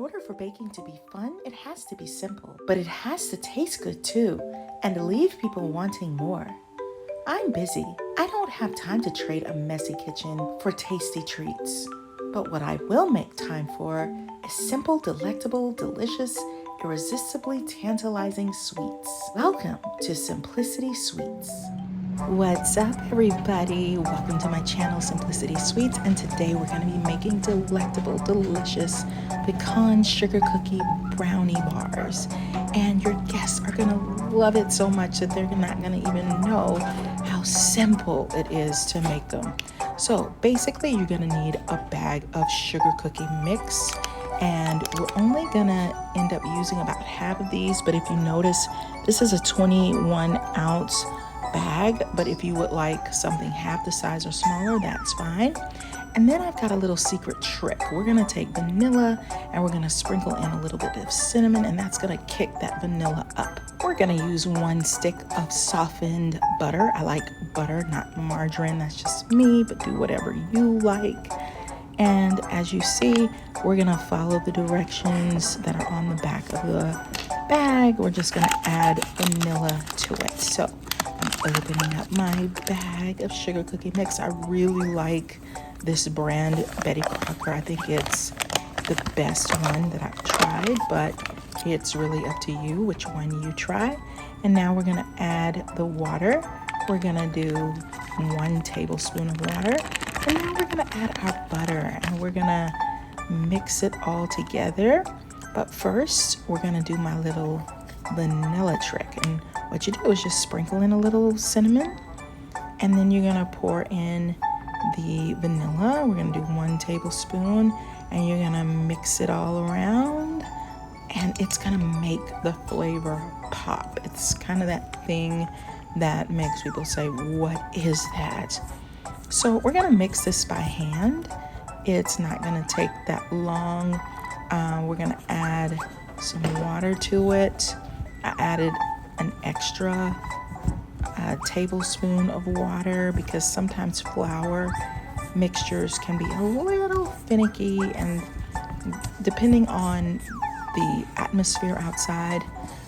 order for baking to be fun, it has to be simple, but it has to taste good too, and to leave people wanting more. I'm busy. I don't have time to trade a messy kitchen for tasty treats. But what I will make time for is simple, delectable, delicious, irresistibly tantalizing sweets. Welcome to Simplicity Sweets. What's up, everybody? Welcome to my channel, Simplicity Sweets, and today we're going to be making delectable, delicious pecan sugar cookie brownie bars. And your guests are going to love it so much that they're not going to even know how simple it is to make them. So basically, you're going to need a bag of sugar cookie mix, and we're only going to end up using about half of these, but if you notice, this is a 21-ounce bag, but if you would like something half the size or smaller, that's fine. And then I've got a little secret trick. We're gonna take vanilla and we're gonna sprinkle in a little bit of cinnamon, and that's gonna kick that vanilla up. We're gonna use 1 stick of softened butter. I like butter, not margarine, that's just me, but do whatever you like. And as you see, we're gonna follow the directions that are on the back of the bag. We're just gonna add vanilla to it. So I'm opening up my bag of sugar cookie mix. I really like this brand, Betty Crocker. I think it's the best one that I've tried, but it's really up to you which one you try. And now we're gonna add the water. We're gonna do 1 tablespoon of water. And now we're gonna add our butter, and we're gonna mix it all together. But first, we're gonna do my little vanilla trick. And what you do is just sprinkle in a little cinnamon, and then you're gonna pour in the vanilla. We're gonna do 1 tablespoon, and you're gonna mix it all around, and it's gonna make the flavor pop. It's kind of that thing that makes people say, what is that? So we're gonna mix this by hand. It's not gonna take that long. We're gonna add some water to it. I added an extra tablespoon of water because sometimes flour mixtures can be a little finicky, and depending on the atmosphere outside.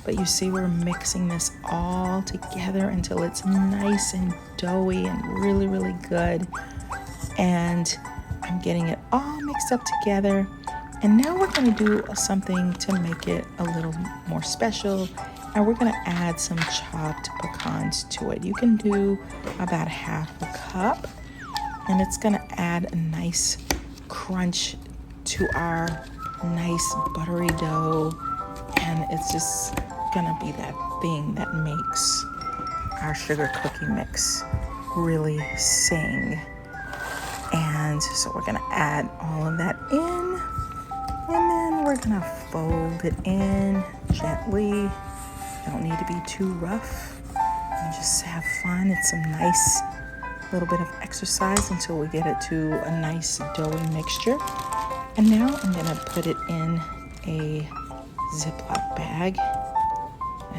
But you see, we're mixing this all together until it's nice and doughy and really, really good. And I'm getting it all mixed up together. And now we're going to do something to make it a little more special. And we're going to add some chopped pecans to it. You can do about ½ a cup. And it's going to add a nice crunch to our nice buttery dough. And it's just gonna be that thing that makes our sugar cookie mix really sing. And so we're gonna add all of that in, and then we're gonna fold it in gently. Don't need to be too rough, and just have fun. It's some nice little bit of exercise until we get it to a nice doughy mixture. And now I'm gonna put it in a Ziploc bag.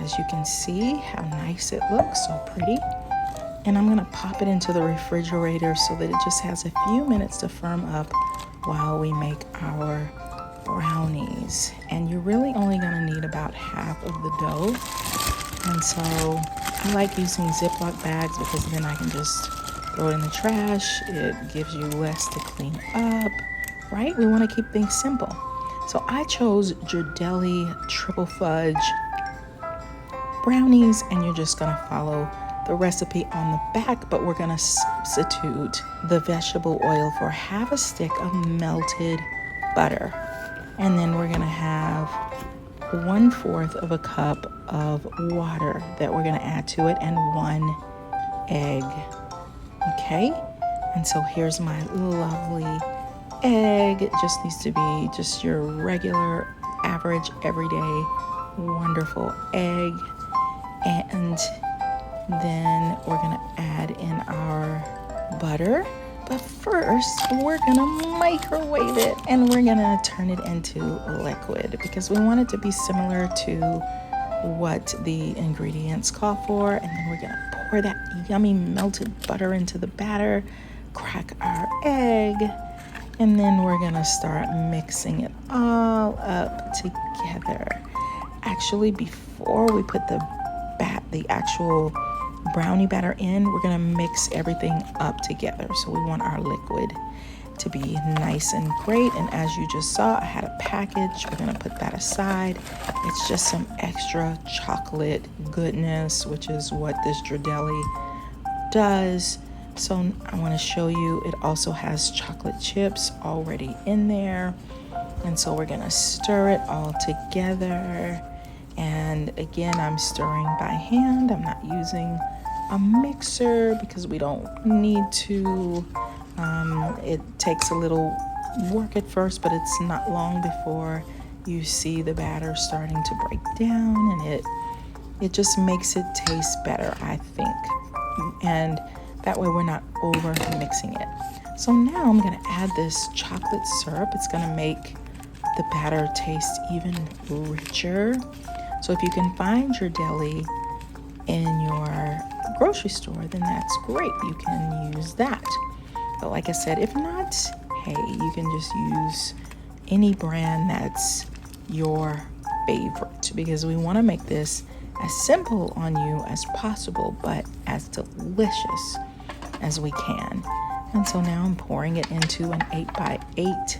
As you can see how nice it looks, so pretty. And I'm gonna pop it into the refrigerator so that it just has a few minutes to firm up while we make our brownies. And you're really only gonna need about half of the dough. And so I like using Ziploc bags because then I can just throw it in the trash. It gives you less to clean up, right? We wanna keep things simple. So I chose Ghirdelli triple fudge brownies, and you're just gonna follow the recipe on the back, but we're gonna substitute the vegetable oil for ½ a stick of melted butter. And then we're gonna have 1/4 of a cup of water that we're gonna add to it, and 1 egg. Okay, and so here's my lovely egg. It just needs to be just your regular, average, everyday, wonderful egg. And then we're gonna add in our butter. But first, we're gonna microwave it, and we're gonna turn it into liquid because we want it to be similar to what the ingredients call for. And then we're gonna pour that yummy melted butter into the batter, crack our egg, And then we're gonna start mixing it all up together. Actually, before we put the actual brownie batter in, we're gonna mix everything up together. So we want our liquid to be nice and great. And as you just saw, I had a package. We're gonna put that aside. It's just some extra chocolate goodness, which is what this Ghirdelli does. So I want to show you, it also has chocolate chips already in there. And so we're gonna stir it all together. And again, I'm stirring by hand. I'm not using a mixer because we don't need to. It takes a little work at first, but it's not long before you see the batter starting to break down, and it just makes it taste better, I think. And that way we're not over mixing it. So now I'm gonna add this chocolate syrup. It's gonna make the batter taste even richer. So if you can find Ghirdelli in your grocery store, then that's great. You can use that. But like I said, if not, hey, you can just use any brand that's your favorite, because we want to make this as simple on you as possible, but as delicious as we can. And so now I'm pouring it into an 8x8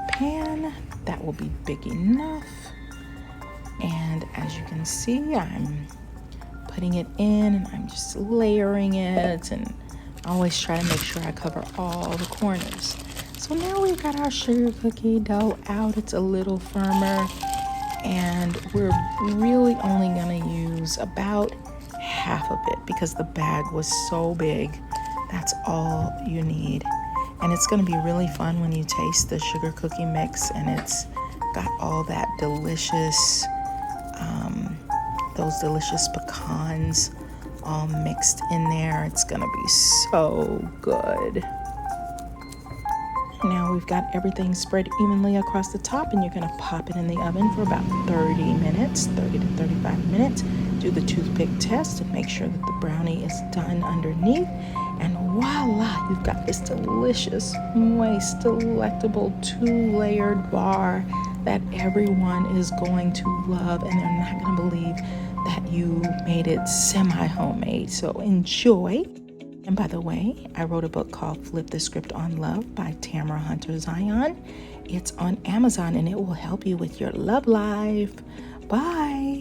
pan. That will be big enough. And as you can see, I'm putting it in and I'm just layering it, and I always try to make sure I cover all the corners. So now we've got our sugar cookie dough out. It's a little firmer, and we're really only gonna use about half of it because the bag was so big. That's all you need. And it's gonna be really fun when you taste the sugar cookie mix, and it's got all that delicious, those delicious pecans all mixed in there. It's gonna be so good. Now we've got everything spread evenly across the top, and you're gonna pop it in the oven for about 30 minutes, 30 to 35 minutes. Do the toothpick test and make sure that the brownie is done underneath. And voila, you've got this delicious, moist, delectable 2-layered bar that everyone is going to love, and they're not gonna believe that you made it semi-homemade. So enjoy. And by the way, I wrote a book called Flip the Script on Love by Tamara Hunter Zion. It's on Amazon, and it will help you with your love life. Bye.